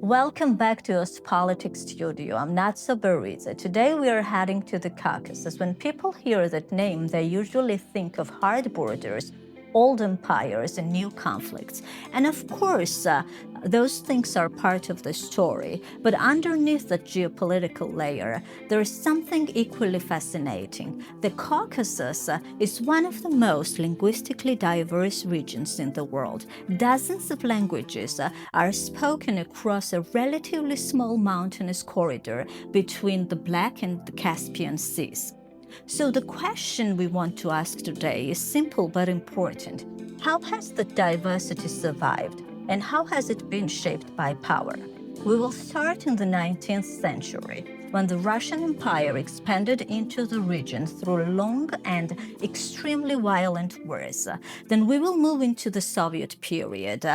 Welcome back to us Politics Studio. I'm Natsa Bariza. Today we are heading to the Caucasus. When people hear that name, they usually think of hard borders, old empires, and new conflicts. And of course, those things are part of the story. But underneath that geopolitical layer, there is something equally fascinating. The Caucasus is one of the most linguistically diverse regions in the world. Dozens of languages are spoken across a relatively small mountainous corridor between the Black and the Caspian Seas. So the question we want to ask today is simple but important. How has the diversity survived, and how has it been shaped by power? We will start in the 19th century, when the Russian Empire expanded into the region through long and extremely violent wars. Then we will move into the Soviet period,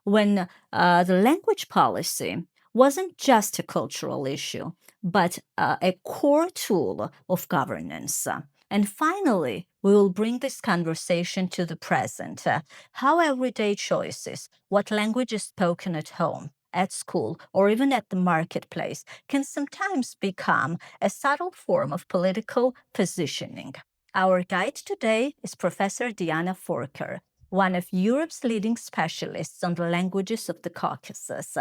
when the language policy wasn't just a cultural issue, but a core tool of governance. And finally, we will bring this conversation to the present. How everyday choices, what language is spoken at home, at school, or even at the marketplace, can sometimes become a subtle form of political positioning. Our guide today is Professor Diana Forker, one of Europe's leading specialists on the languages of the Caucasus,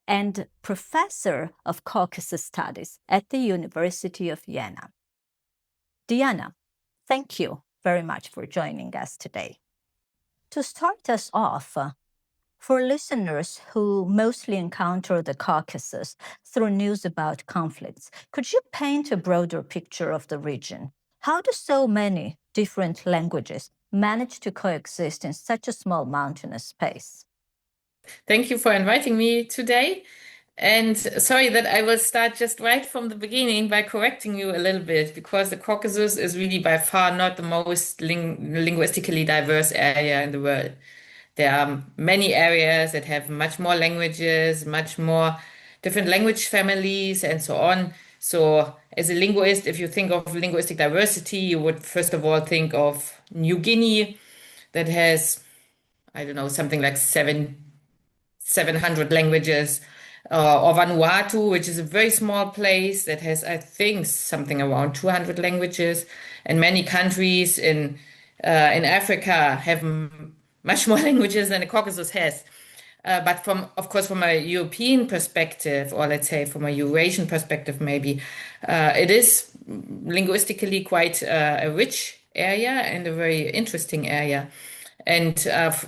and professor of Caucasus Studies at the University of Jena. Diana, thank you very much for joining us today. To start us off, for listeners who mostly encounter the Caucasus through news about conflicts, could you paint a broader picture of the region? How do so many different languages manage to coexist in such a small mountainous space? Thank you for inviting me today. And sorry that I will start just right from the beginning by correcting you a little bit, because the Caucasus is really by far not the most linguistically diverse area in the world. There are many areas that have much more languages, much more different language families, and so on. So, as a linguist, if you think of linguistic diversity, you would first of all think of New Guinea, that has, I don't know, something like 700 languages, or Vanuatu, which is a very small place that has, I think, something around 200 languages, and many countries in Africa have much more languages than the Caucasus has. But of course, from a European perspective, or let's say from a Eurasian perspective, maybe, it is linguistically quite a rich area and a very interesting area. And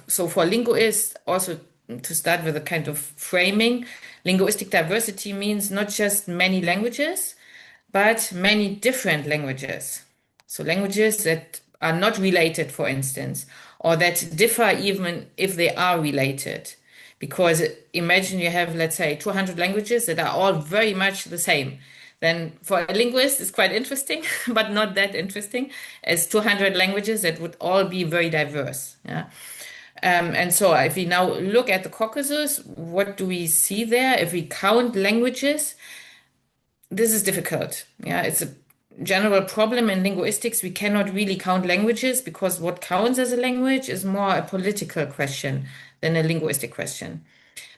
so for linguists, also to start with a kind of framing, linguistic diversity means not just many languages, but many different languages. So languages that are not related, for instance, or that differ even if they are related. Because imagine you have, let's say, 200 languages that are all very much the same. Then for a linguist, it's quite interesting, but not that interesting as 200 languages that would all be very diverse. Yeah. And so if we now look at the Caucasus, what do we see there? If we count languages, this is difficult. Yeah, it's a general problem in linguistics. We cannot really count languages because what counts as a language is more a political question than a linguistic question.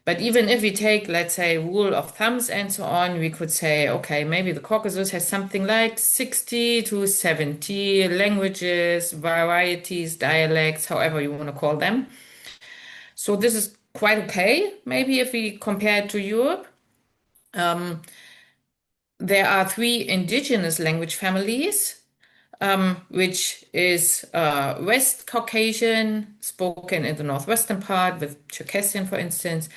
But even if we take, let's say, rule of thumbs and so on, we could say, okay, maybe the Caucasus has something like 60 to 70 languages, varieties, dialects, however you want to call them. So this is quite okay, maybe if we compare it to Europe. There are three indigenous language families, which is West Caucasian, spoken in the northwestern part with Circassian, for instance.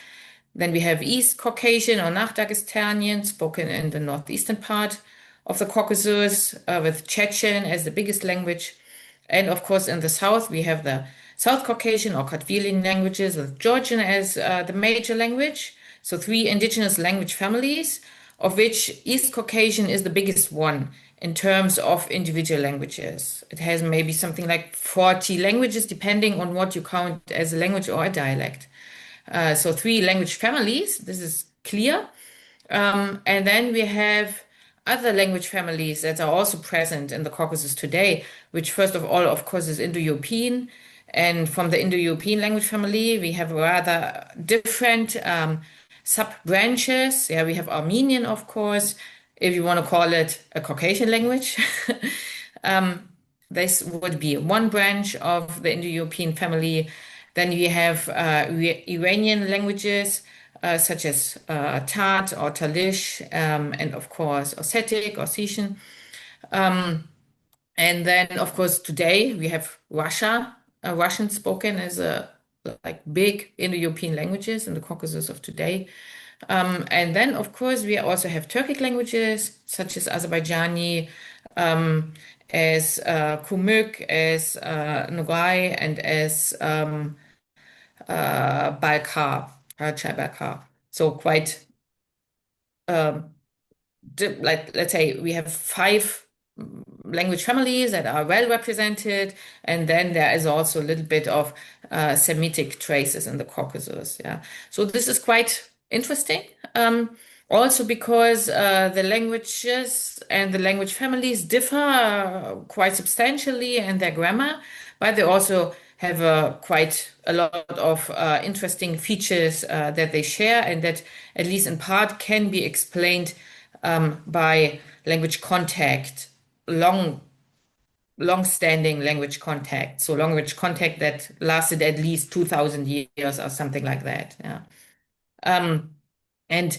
Then we have East Caucasian or Dagestanian, spoken in the northeastern part of the Caucasus, with Chechen as the biggest language. And of course, in the south, we have the South Caucasian or Kartvelian languages, with Georgian as the major language. So three indigenous language families, of which East Caucasian is the biggest one in terms of individual languages. It has maybe something like 40 languages, depending on what you count as a language or a dialect. So three language families, this is clear. And then we have other language families that are also present in the Caucasus today, which first of all, of course, is Indo-European. And from the Indo-European language family, we have a rather different sub-branches. Yeah, we have Armenian, of course, if you want to call it a Caucasian language. This would be one branch of the Indo-European family. Then we have Iranian languages, such as Tat or Talish, and of course Ossetic, Ossetian. And then, of course, today we have Russian spoken as a like big Indo-European languages in the Caucasus of today. And then, of course, we also have Turkic languages such as Azerbaijani, as Kumyk, as Nogai, and as Balkar, Chai Balkar. So quite like let's say we have five language families that are well represented, and then there is also a little bit of Semitic traces in the Caucasus. Yeah, so this is quite interesting. Also because the languages and the language families differ quite substantially in their grammar, but they also have quite a lot of interesting features that they share, and that at least in part can be explained by language contact, long-standing language contact. So language contact that lasted at least 2000 years or something like that. Yeah. And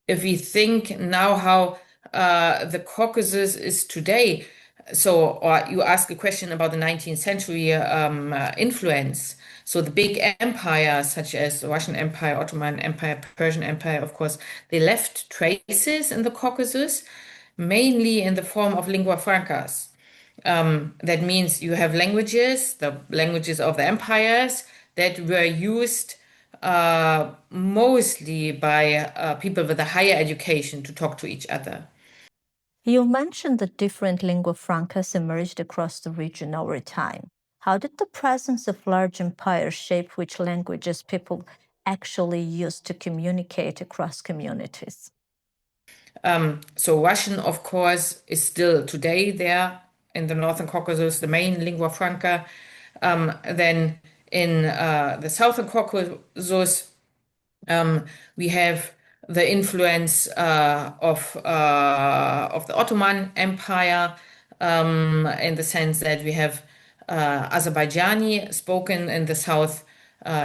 if we think now how the Caucasus is today, so, or you ask a question about the 19th century influence. So the big empires, such as the Russian Empire, Ottoman Empire, Persian Empire, of course, they left traces in the Caucasus, mainly in the form of lingua francas. That means you have languages, the languages of the empires that were used mostly by people with a higher education to talk to each other. You mentioned that different lingua francas emerged across the region over time. How did the presence of large empires shape which languages people actually used to communicate across communities? So Russian, of course, is still today there in the Northern Caucasus, the main lingua franca. Then in the Southern Caucasus, we have the influence of the Ottoman Empire, in the sense that we have Azerbaijani spoken in the South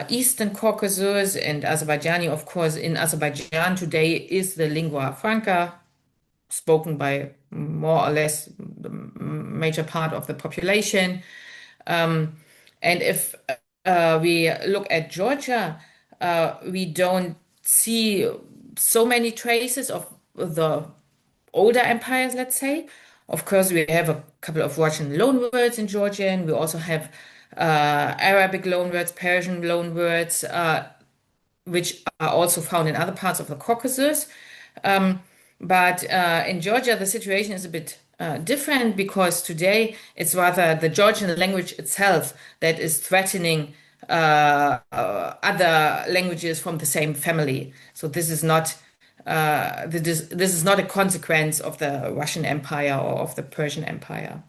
Eastern Caucasus, and Azerbaijani, of course, in Azerbaijan today is the lingua franca spoken by more or less the major part of the population. And if we look at Georgia, we don't see so many traces of the older empires, let's say. Of course, we have a couple of Russian loanwords in Georgian. We also have Arabic loanwords, Persian loanwords, which are also found in other parts of the Caucasus. But in Georgia, the situation is a bit different, because today it's rather the Georgian language itself that is threatening other languages from the same family. So this is not this is not a consequence of the Russian Empire or of the Persian Empire.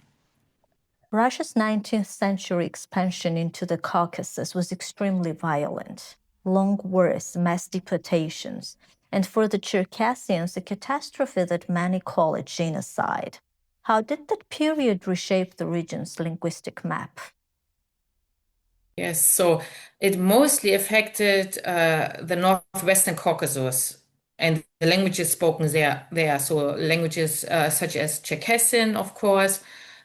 Russia's 19th century expansion into the Caucasus was extremely violent. Long wars, mass deportations, and for the Circassians, a catastrophe that many call a genocide. How did that period reshape the region's linguistic map? Yes, so it mostly affected the Northwestern Caucasus and the languages spoken there. So languages such as Circassian, of course,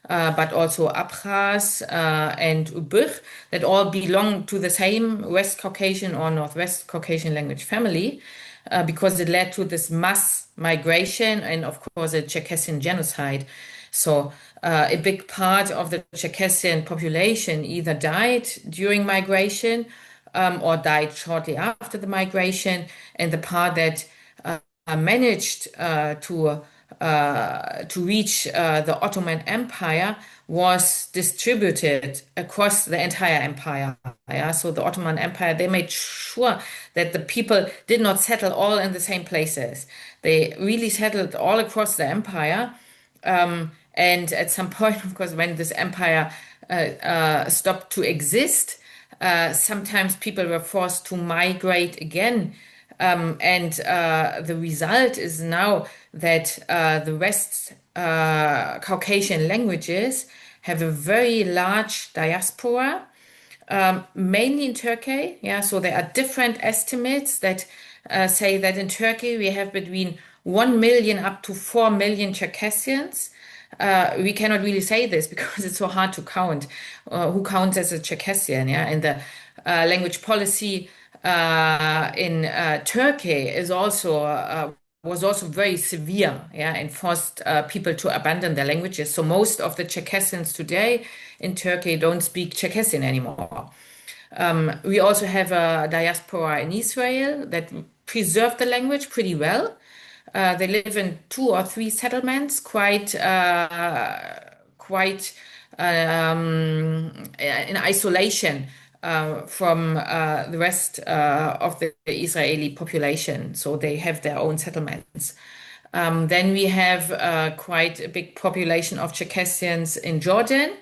but also Abkhaz and Ubykh, that all belong to the same West Caucasian or Northwest Caucasian language family, because it led to this mass migration and, of course, a Circassian genocide. So a big part of the Circassian population either died during migration or died shortly after the migration, and the part that managed to reach the Ottoman Empire was distributed across the entire empire. Yeah? So the Ottoman Empire, they made sure that the people did not settle all in the same places. They really settled all across the empire. And at some point, of course, when this empire stopped to exist, sometimes people were forced to migrate again And the result is now that the West Caucasian languages have a very large diaspora, mainly in Turkey. Yeah, so there are different estimates that say that in Turkey we have between 1 million up to 4 million Circassians. We cannot really say this because it's so hard to count who counts as a Circassian. Yeah, and the language policy in Turkey is also was also very severe, yeah, and forced people to abandon their languages. So most of the Circassians today in Turkey don't speak Circassian anymore. We also have a diaspora in Israel that preserved the language pretty well. They live in 2 or 3 settlements, quite in isolation from the rest of the Israeli population. So they have their own settlements. Then we have quite a big population of Circassians in Jordan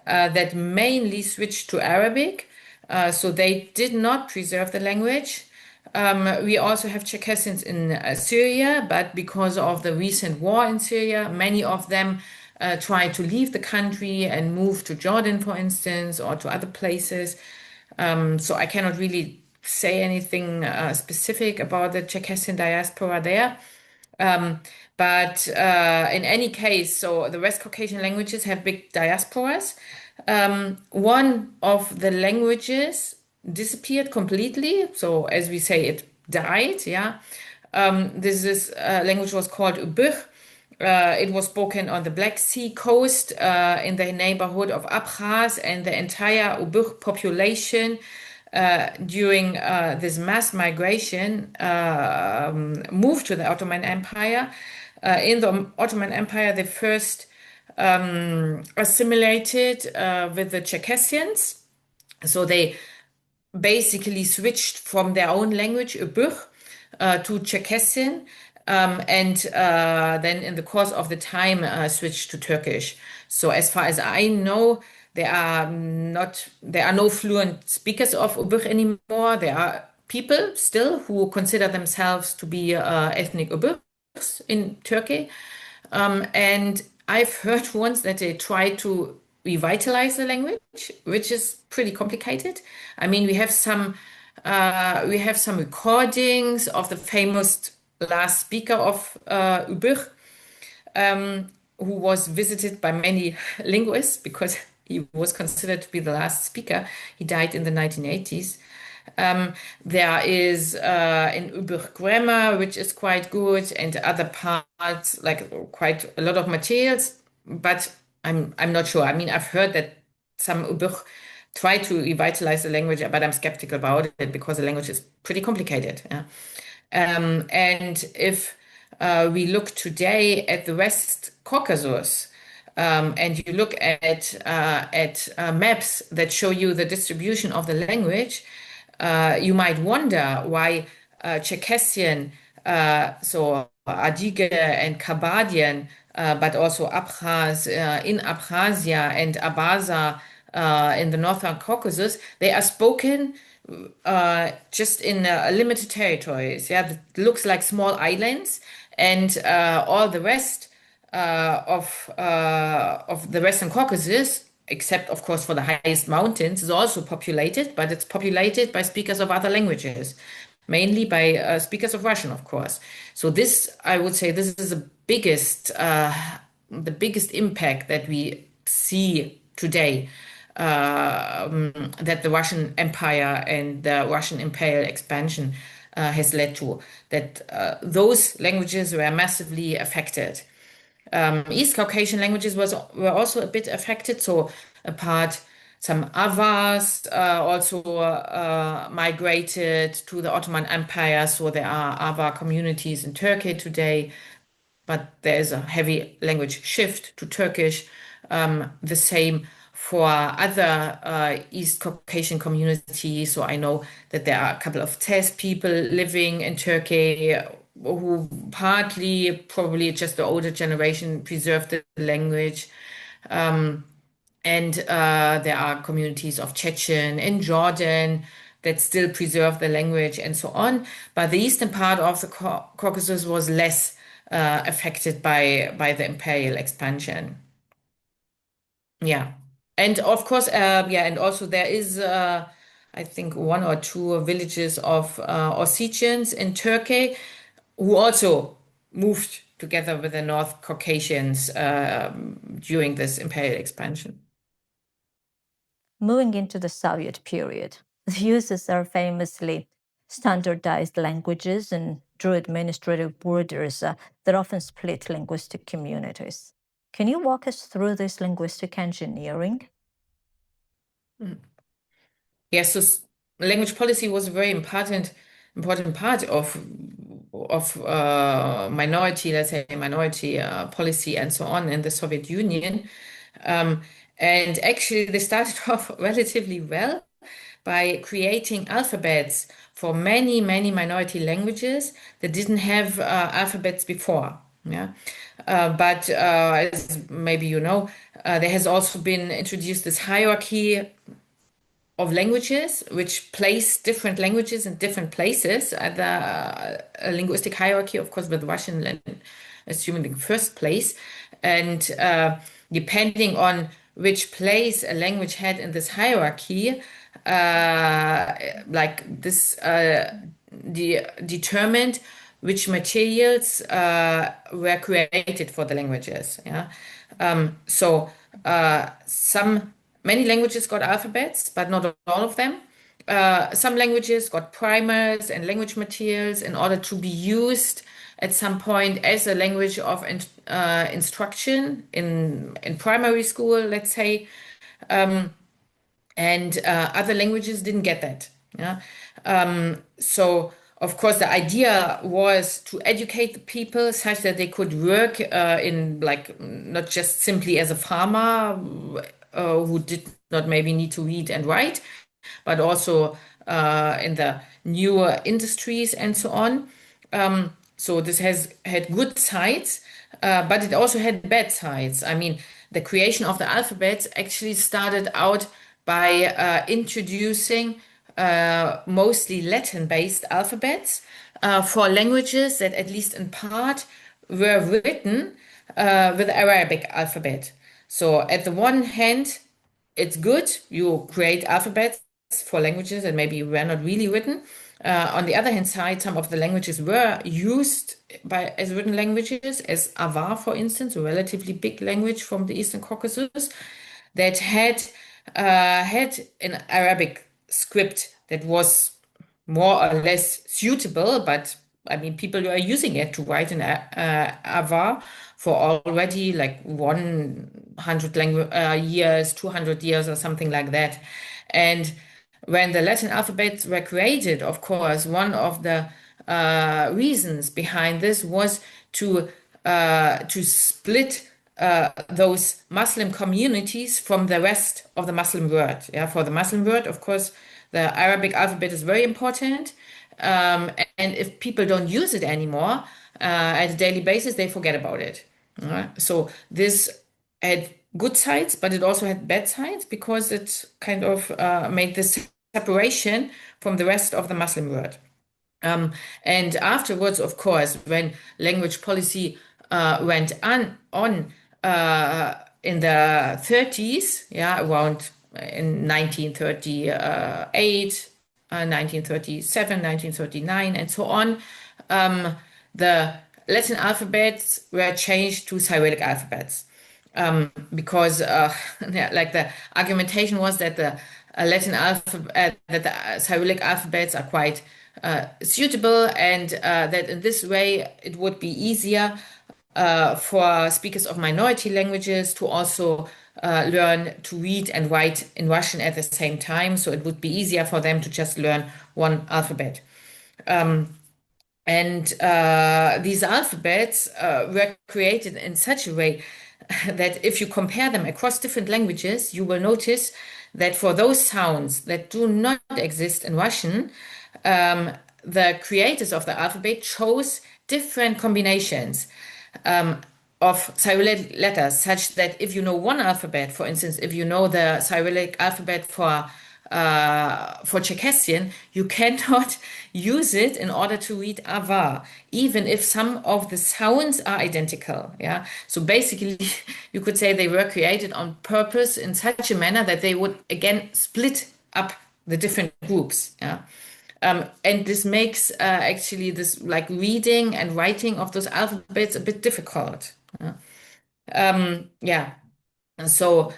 that mainly switched to Arabic. So they did not preserve the language. We also have Circassians in Syria, but because of the recent war in Syria, many of them tried to leave the country and move to Jordan, for instance, or to other places. So I cannot really say anything specific about the Circassian diaspora there. But in any case, so the West Caucasian languages have big diasporas. One of the languages disappeared completely. So as we say, it died. Yeah. This language was called Ubykh. It was spoken on the Black Sea coast in the neighborhood of Abkhaz, and the entire Ubykh population during this mass migration moved to the Ottoman Empire. In the Ottoman Empire, they first assimilated with the Circassians. So they basically switched from their own language, Ubykh, to Circassian, and then in the course of the time switched to Turkish. So as far as I know, there are no fluent speakers of Ubykh anymore. There are people still who consider themselves to be ethnic Ubykhs in Turkey. And I've heard once that they try to revitalize the language, which is pretty complicated. I mean, we have some recordings of the famous last speaker of Ubykh, who was visited by many linguists because he was considered to be the last speaker. He died in the 1980s. There is in Ubykh grammar, which is quite good, and other parts, like quite a lot of materials, but I'm not sure. I mean, I've heard that some Ubykh try to revitalize the language, but I'm skeptical about it because the language is pretty complicated. Yeah. And if we look today at the West Caucasus, and you look at maps that show you the distribution of the language, you might wonder why Circassian, so Adige and Kabadian, but also Abkhaz in Abkhazia and Abaza in the Northern Caucasus, they are spoken just in limited territories. Yeah, that looks like small islands, and all the rest of the Western Caucasus, except of course for the highest mountains, is also populated, but it's populated by speakers of other languages, mainly by speakers of Russian, of course. So this, I would say, this is the biggest impact that we see today, that the Russian Empire and the Russian imperial expansion has led to, that those languages were massively affected. East Caucasian languages were also a bit affected. So apart, some Avars also migrated to the Ottoman Empire. So there are Avar communities in Turkey today, but there is a heavy language shift to Turkish. The same for other East Caucasian communities. So I know that there are a couple of Tez people living in Turkey who partly, probably just the older generation, preserved the language. And there are communities of Chechen in Jordan, that still preserve the language and so on. But the eastern part of the Caucasus was less affected by the imperial expansion. Yeah. And of course, yeah, and also there is, I think, one or two villages of Ossetians in Turkey who also moved together with the North Caucasians during this imperial expansion. Moving into the Soviet period, the USSR famously standardized languages and drew administrative borders that often split linguistic communities. Can you walk us through this linguistic engineering? Yes, so language policy was a very important part of minority, let's say minority policy and so on in the Soviet Union. Um, and actually, they started off relatively well by creating alphabets for many minority languages that didn't have alphabets before. Yeah, but as maybe you know, there has also been introduced this hierarchy of languages, which place different languages in different places. The linguistic hierarchy, of course, with Russian assuming the first place, and depending on which place a language had in this hierarchy, like this determined which materials were created for the languages. Yeah, so some many languages got alphabets, but not all of them. Some languages got primers and language materials in order to be used at some point as a language of instruction in primary school, let's say. And other languages didn't get that. Yeah. So of course the idea was to educate the people such that they could work in like not just simply as a farmer who did not maybe need to read and write, but also in the newer industries and so on. So this has had good sides, but it also had bad sides. I mean, the creation of the alphabet actually started out by introducing mostly Latin-based alphabets for languages that, at least in part, were written with the Arabic alphabet. So at the one hand, it's good. You create alphabets for languages that maybe were not really written. On the other hand side, some of the languages were used as written languages, as Avar, for instance, a relatively big language from the Eastern Caucasus, that had an Arabic script that was more or less suitable, but I mean, people were using it to write an Avar for already like 100 years, 200 years, or something like that. And when the Latin alphabets were created, of course, one of the reasons behind this was to split those Muslim communities from the rest of the Muslim world. Yeah, for the Muslim world, of course, the Arabic alphabet is very important. And if people don't use it anymore at a daily basis, they forget about it. So this had good sides, but it also had bad sides because it kind of made this separation from the rest of the Muslim world. And afterwards, of course, when language policy went on in the 30s, yeah, around in 1938, 1937, 1939, and so on, the Latin alphabets were changed to Cyrillic alphabets. Because yeah, like the argumentation was that the Latin alphabet, that the Cyrillic alphabets are quite suitable, and that in this way it would be easier for speakers of minority languages to also learn to read and write in Russian at the same time. So it would be easier for them to just learn one alphabet. And these alphabets were created in such a way that if you compare them across different languages, you will notice that for those sounds that do not exist in Russian, the creators of the alphabet chose different combinations of Cyrillic letters, such that if you know one alphabet, for instance, if you know the Cyrillic alphabet for for Circassian, you cannot use it in order to read avar, even if some of the sounds are identical. Yeah. So basically, you could say they were created on purpose in such a manner that they would again split up the different groups. Yeah. And this makes actually this like reading and writing of those alphabets a bit difficult. Yeah. So,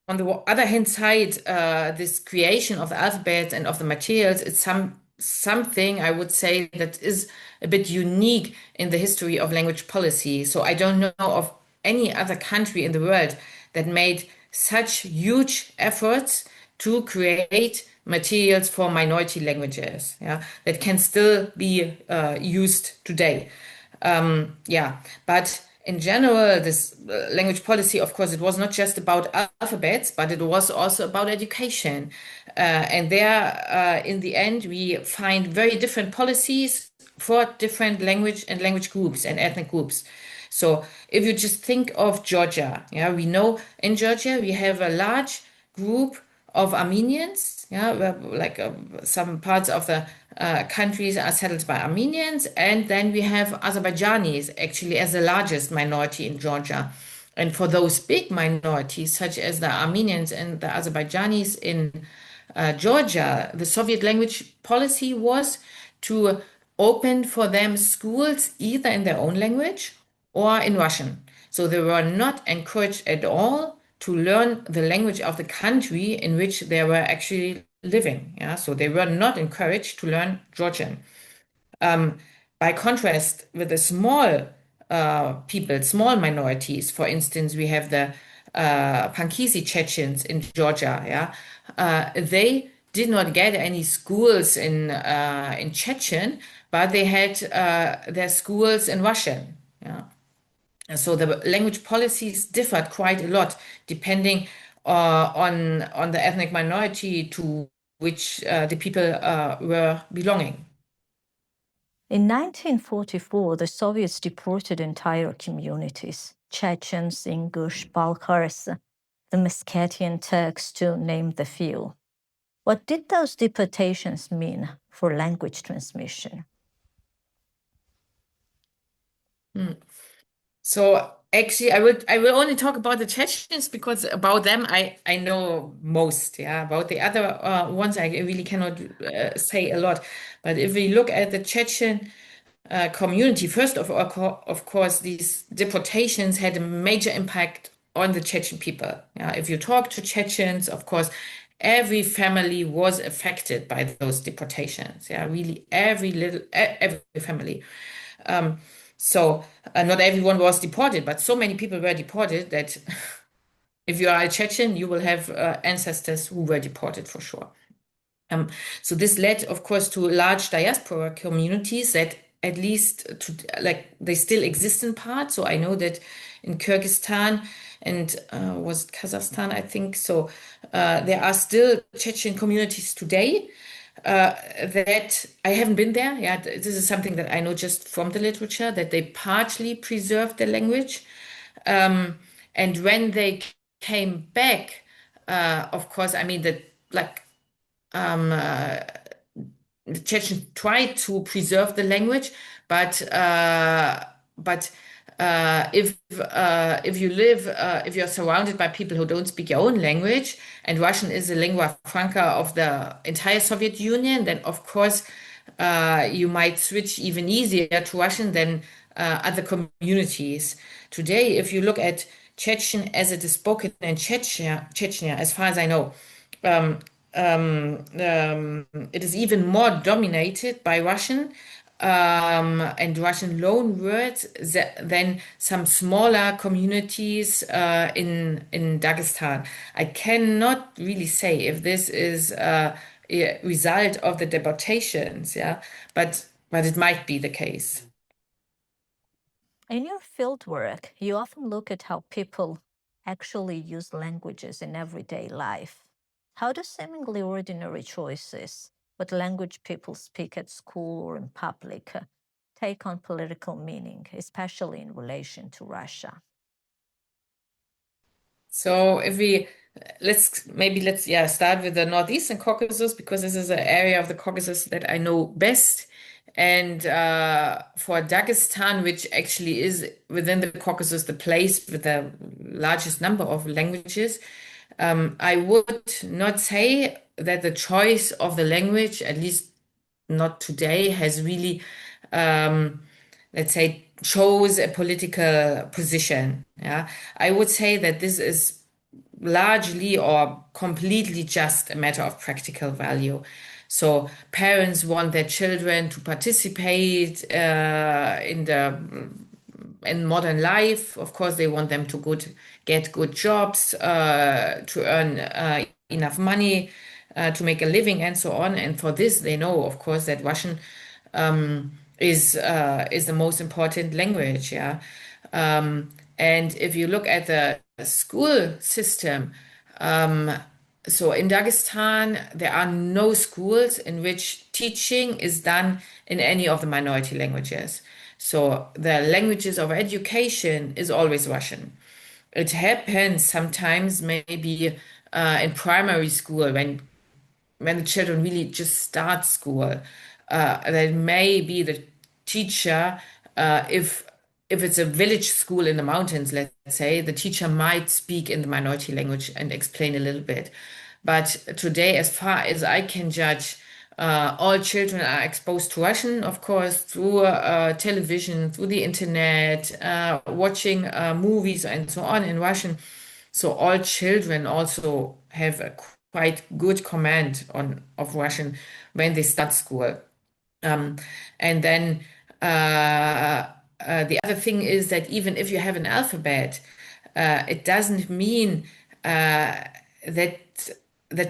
on the other hand side, this creation of the alphabet and of the materials, it's something I would say that is a bit unique in the history of language policy. So I don't know of any other country in the world that made such huge efforts to create materials for minority languages, yeah, that can still be used today. Yeah, but in general, this language policy, of course, it was not just about alphabets, but it was also about education. And there, in the end, we find very different policies for different language and language groups and ethnic groups. So if you just think of Georgia, yeah, we know in Georgia we have a large group of Armenians, yeah, like some parts of the countries are settled by Armenians, and then we have Azerbaijanis actually as the largest minority in Georgia. And for those big minorities, such as the Armenians and the Azerbaijanis in Georgia, the Soviet language policy was to open for them schools either in their own language or in Russian. So they were not encouraged at all to learn the language of the country in which they were actually living. Yeah, so they were not encouraged to learn Georgian. By contrast, with the small people, small minorities, for instance, we have the Pankisi Chechens in Georgia. Yeah, they did not get any schools in Chechen, but they had their schools in Russian. Yeah. So the language policies differed quite a lot depending on the ethnic minority to which the people were belonging. In 1944, the Soviets deported entire communities, Chechens, Ingush, Balkars, the Meskhetian Turks, to name the few. What did those deportations mean for language transmission? So actually, I will only talk about the Chechens because about them I know most. Yeah, about the other ones I really cannot say a lot. But if we look at the Chechen community, first of all, of course, these deportations had a major impact on the Chechen people. Yeah, if you talk to Chechens, of course, every family was affected by those deportations. Yeah, really, every family. So not everyone was deported, but so many people were deported that if you are a Chechen, you will have ancestors who were deported for sure. So this led, of course, to large diaspora communities that at least to like they still exist in part. So I know that in Kyrgyzstan and was it Kazakhstan, I think. So there are still Chechen communities today that I haven't been there. Yeah, this is something that I know just from the literature that they partially preserved the language. And when they came back, of course, I mean that like the Chechens tried to preserve the language, but if you live if you're surrounded by people who don't speak your own language, and Russian is a lingua franca of the entire Soviet Union, then of course you might switch even easier to Russian than other communities. Today, if you look at Chechen as it is spoken in Chechnya, as far as I know, it is even more dominated by Russian and Russian loan words than some smaller communities in Dagestan. I cannot really say if this is a result of the deportations, yeah, but it might be the case. In your fieldwork, you often look at how people actually use languages in everyday life. How do seemingly ordinary choices, what language people speak at school or in public, take on political meaning, especially in relation to Russia? So if we let's start with the Northeastern Caucasus, because this is an area of the Caucasus that I know best. And for Dagestan, which actually is within the Caucasus, the place with the largest number of languages, I would not say that the choice of the language, at least not today, has really, let's say, chose a political position. Yeah, I would say that this is largely or completely just a matter of practical value. So parents want their children to participate in modern life. Of course, they want them to get good jobs, to earn enough money, to make a living, and so on. And for this, they know, of course, that Russian is the most important language. Yeah, and if you look at the school system, so in Dagestan, there are no schools in which teaching is done in any of the minority languages. So the languages of education is always Russian. It happens sometimes maybe in primary school when the children really just start school, that may be the teacher, if it's a village school in the mountains, let's say, the teacher might speak in the minority language and explain a little bit. But today, as far as I can judge, all children are exposed to Russian, of course, through television, through the internet, watching movies and so on in Russian. So all children also have a quite good command of Russian when they start school. Um, and then the other thing is that even if you have an alphabet, it doesn't mean that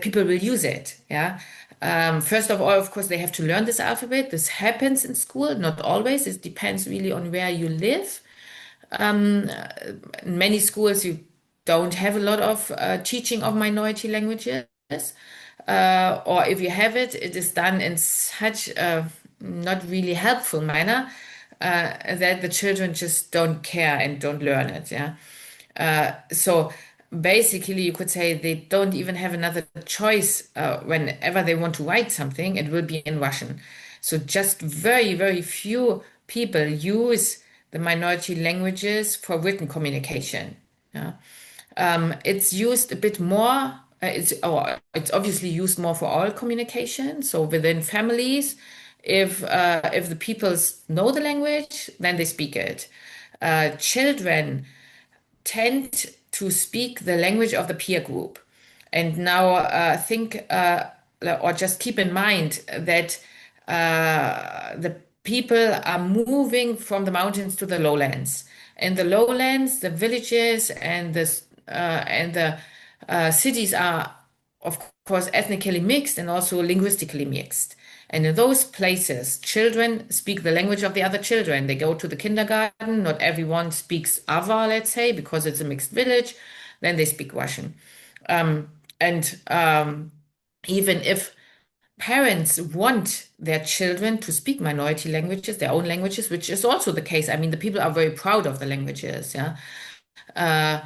people will use it. Yeah. First of all, of course, they have to learn this alphabet. This happens in school, not always. It depends really on where you live. In many schools, you don't have a lot of teaching of minority languages. Or if you have it, it is done in such a not really helpful manner that the children just don't care and don't learn it. Yeah. So basically, you could say they don't even have another choice whenever they want to write something, it will be in Russian. So just very, very few people use the minority languages for written communication. Yeah. It's used a bit more. It's obviously used more for oral communication. So within families, if the peoples know the language, then they speak it. Children tend to speak the language of the peer group. And now think or just keep in mind that the people are moving from the mountains to the lowlands. In the lowlands, the villages and the cities are, of course, ethnically mixed and also linguistically mixed. And in those places, children speak the language of the other children. They go to the kindergarten. Not everyone speaks Ava, let's say, because it's a mixed village. Then they speak Russian. And even if parents want their children to speak minority languages, their own languages, which is also the case. I mean, the people are very proud of the languages, yeah. Uh,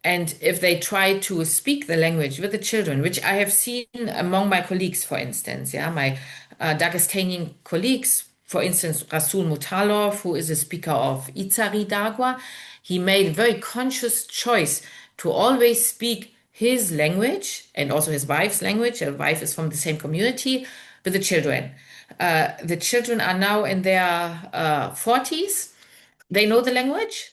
and if they try to speak the language with the children, which I have seen among my colleagues, for instance, yeah, my Dagestanian colleagues, for instance, Rasul Mutalov, who is a speaker of Sanzhi Dargwa, he made a very conscious choice to always speak his language and also his wife's language. His wife is from the same community with the children. The children are now in their 40s. They know the language.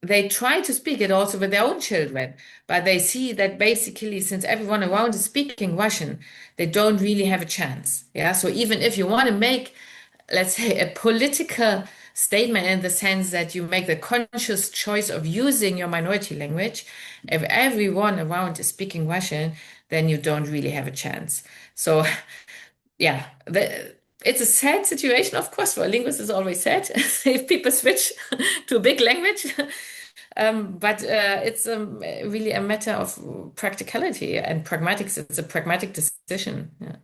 They try to speak it also with their own children, but they see that basically, since everyone around is speaking Russian, they don't really have a chance. Yeah. So even if you want to make, let's say, a political statement in the sense that you make the conscious choice of using your minority language, if everyone around is speaking Russian, then you don't really have a chance. So yeah, it's a sad situation, of course, for a linguist is always sad if people switch to a big language. But it's really a matter of practicality and pragmatics. It's a pragmatic decision. Yeah.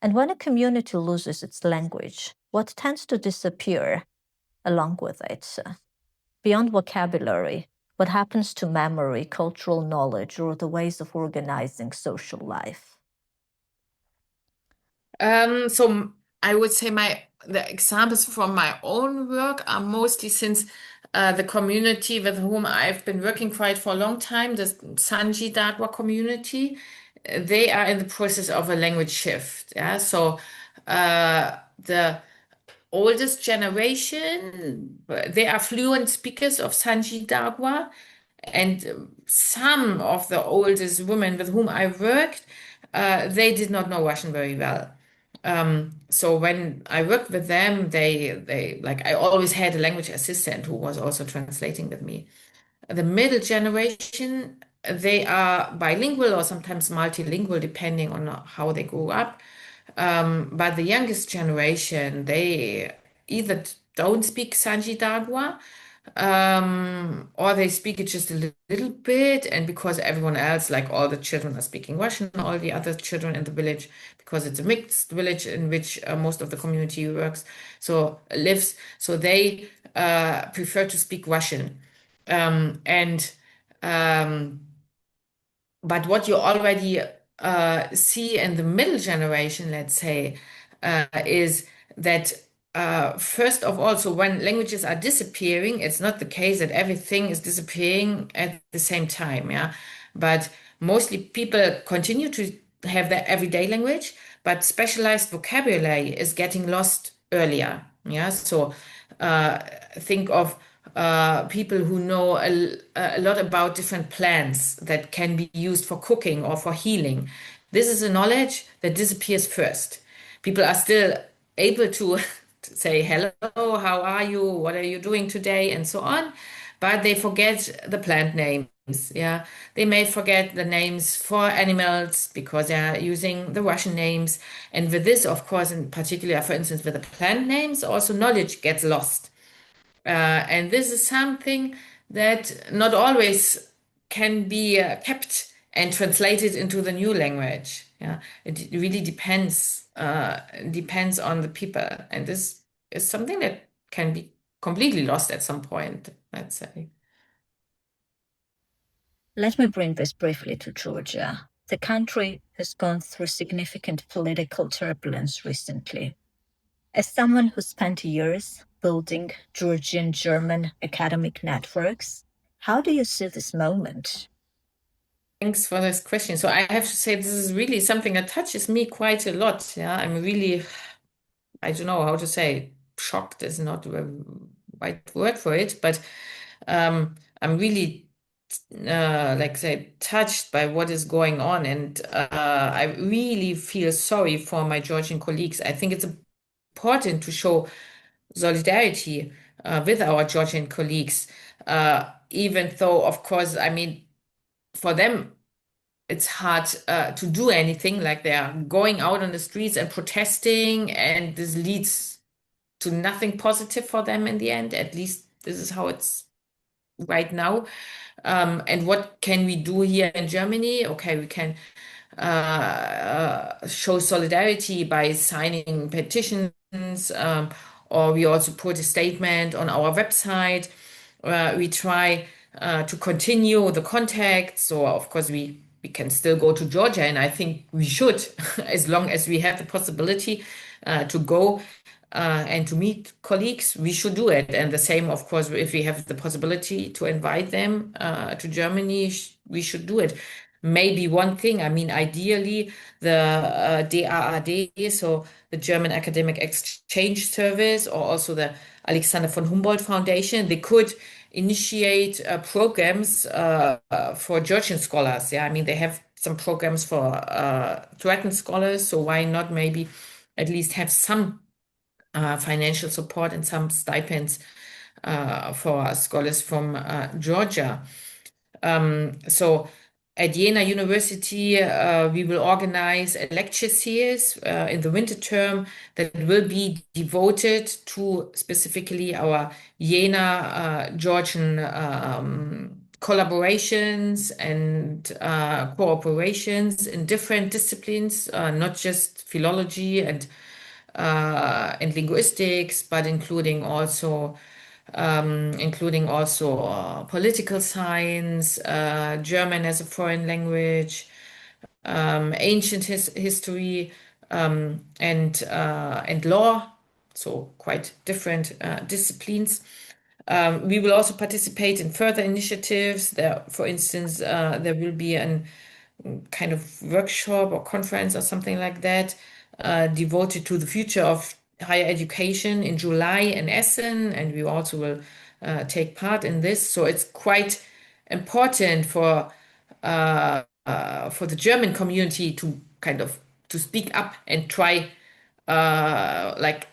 And when a community loses its language, what tends to disappear along with it? Beyond vocabulary, What happens to memory, cultural knowledge, or the ways of organizing social life? So I would say the examples from my own work are mostly since the community with whom I've been working quite for a long time, the Sanzhi Dargwa community, they are in the process of a language shift. Yeah, so the oldest generation, they are fluent speakers of Sanzhi Dargwa, and some of the oldest women with whom I worked, they did not know Russian very well. So when I worked with them, they like I always had a language assistant who was also translating with me. The middle generation, they are bilingual or sometimes multilingual, depending on how they grew up. But the youngest generation, they either don't speak Sanji Dargwa, or they speak it just a little bit. And because everyone else, like all the children are speaking Russian, all the other children in the village, because it's a mixed village in which most of the community works, lives, so they prefer to speak Russian. And but what you already see in the middle generation, let's say, is that first of all, so when languages are disappearing, it's not the case that everything is disappearing at the same time, yeah. But mostly people continue to have their everyday language, but specialized vocabulary is getting lost earlier, yeah. So think of people who know a lot about different plants that can be used for cooking or for healing. This is a knowledge that disappears first. People are still able to say hello, how are you, what are you doing today, and so on, but they forget the plant names. Yeah, they may forget the names for animals because they are using the Russian names. And with this, of course, in particular, for instance, with the plant names, also knowledge gets lost. And this is something that not always can be kept and translated into the new language. Yeah, it really depends on the people, and this is something that can be completely lost at some point, let's say. Let me bring this briefly to Georgia. The country has gone through significant political turbulence recently. As someone who spent years building Georgian German academic networks, how do you see this moment? Thanks for this question. So I have to say this is really something that touches me quite a lot. Yeah, I'm really, I don't know how to say, shocked is not the right word for it, but I'm really like say touched by what is going on, and I really feel sorry for my Georgian colleagues. I think it's important to show solidarity with our Georgian colleagues, even though, of course, I mean, for them it's hard to do anything. Like they are going out on the streets and protesting, and this leads to nothing positive for them in the end. At least this is how it's right now. And what can we do here in Germany? Okay, we can show solidarity by signing petitions, or we also put a statement on our website. We try to continue the contact. So, of course, we can still go to Georgia, and I think we should, as long as we have the possibility to go and to meet colleagues, we should do it. And the same, of course, if we have the possibility to invite them to Germany, we should do it. Maybe one thing, I mean, ideally, the DAAD, so the German Academic Exchange Service, or also the Alexander von Humboldt Foundation, they could initiate programs for Georgian scholars. Yeah, I mean, they have some programs for threatened scholars, so why not maybe at least have some financial support and some stipends for scholars from Georgia. So at Jena University, we will organize a lecture series in the winter term that will be devoted to specifically our Jena Georgian collaborations and cooperations in different disciplines, not just philology and linguistics, but including also including also political science, German as a foreign language, ancient history, and law, so quite different disciplines. We will also participate in further initiatives. There, for instance, there will be an kind of workshop or conference or something like that devoted to the future of higher education in July in Essen, and we also will take part in this. So it's quite important for the German community to kind of to speak up and like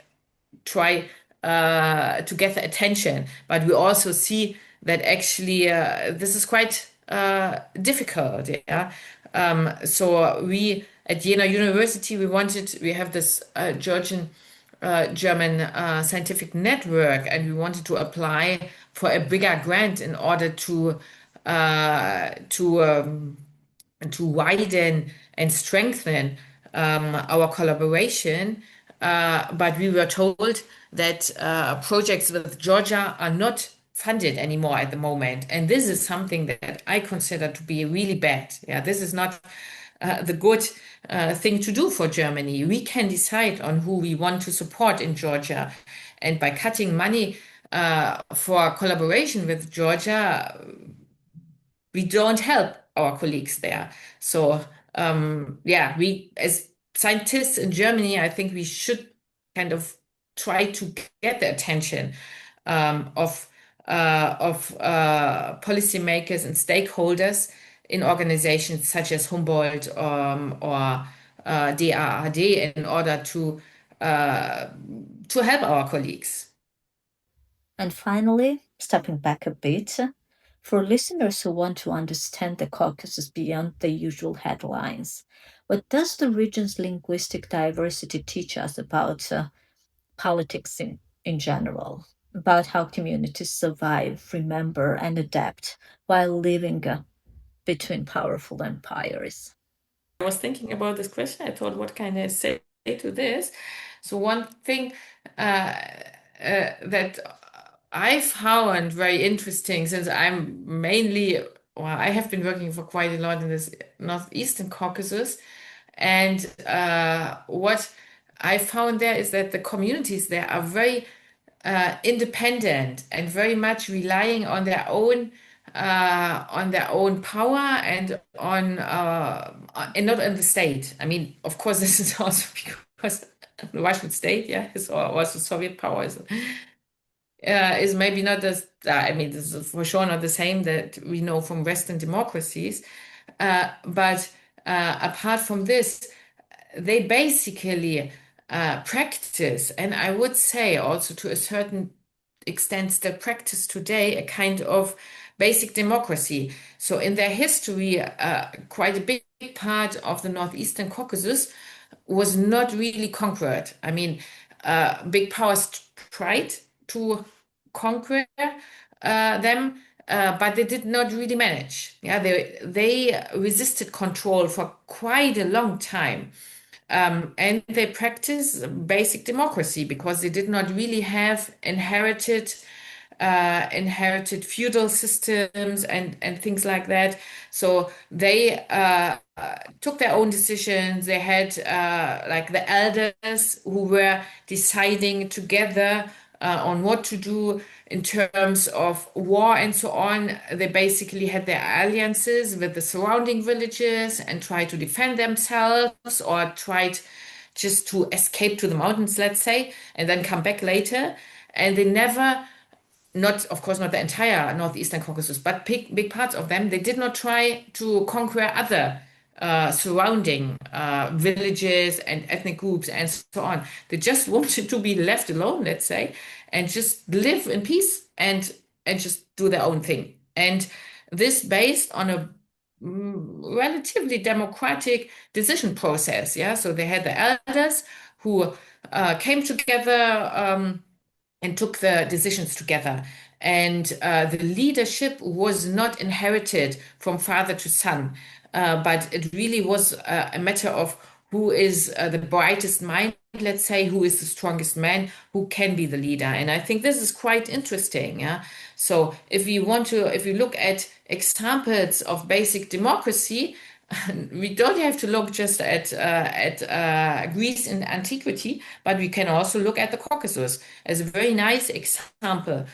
try to get the attention. But we also see that actually this is quite difficult. Yeah. So we at Jena University we have this Georgian German scientific network, and we wanted to apply for a bigger grant in order uh, to um, to widen and strengthen our collaboration. But we were told that projects with Georgia are not funded anymore at the moment. And this is something that I consider to be really bad. Yeah, this is not the good thing to do for Germany. We can decide on who we want to support in Georgia. And by cutting money for collaboration with Georgia, we don't help our colleagues there. So yeah, we as scientists in Germany, I think we should kind of try to get the attention of policymakers and stakeholders in organizations such as Humboldt or DAAD in order to help our colleagues. And finally, stepping back a bit, for listeners who want to understand the Caucasus beyond the usual headlines, what does the region's linguistic diversity teach us about politics in general, about how communities survive, remember, and adapt while living between powerful empires? I was thinking about this question. I thought, what can I say to this? So one thing that I found very interesting, since I'm mainly, well, I have been working for quite a lot in this Northeastern Caucasus, and what I found there is that the communities there are very independent and very much relying on their own power and not on the state. I mean, of course, this is also because the Russian state, yeah, is or also Soviet power is maybe not as I mean, this is for sure not the same that we know from Western democracies. But apart from this, they basically practice, and I would say also to a certain extent still practice today, a kind of basic democracy. So in their history, quite a big part of the Northeastern Caucasus was not really conquered. I mean, big powers tried to conquer them, but they did not really manage. Yeah, they resisted control for quite a long time. And they practice basic democracy because they did not really have inherited feudal systems and things like that. So they took their own decisions. They had like the elders who were deciding together on what to do in terms of war and so on. They basically had their alliances with the surrounding villages and tried to defend themselves or tried just to escape to the mountains, let's say, and then come back later. And they never, not, of course, not the entire Northeastern Caucasus, but big parts of them, they did not try to conquer other surrounding villages and ethnic groups and so on. They just wanted to be left alone, let's say, and just live in peace and just do their own thing. And this based on a relatively democratic decision process. Yeah, so they had the elders who came together and took the decisions together. And the leadership was not inherited from father to son, but it really was a matter of who is the brightest mind let's say, who is the strongest man, who can be the leader. And I think this is quite interesting. Yeah. So if you look at examples of basic democracy, we don't have to look just at Greece in antiquity, but we can also look at the Caucasus as a very nice example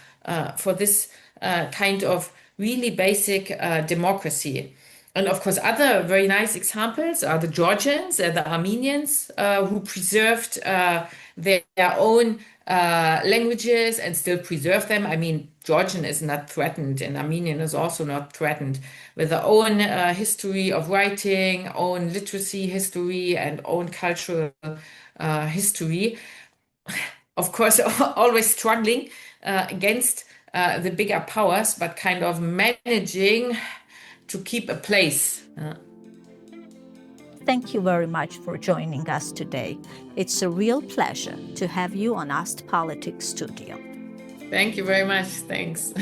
for this kind of really basic democracy. And of course, other very nice examples are the Georgians and the Armenians who preserved their own languages and still preserve them. I mean, Georgian is not threatened, and Armenian is also not threatened, with their own history of writing, own literacy history, and own cultural history. Of course, always struggling against the bigger powers, but kind of managing to keep a place. Thank you very much for joining us today. It's a real pleasure to have you on Asked Politics Studio. Thank you very much. Thanks.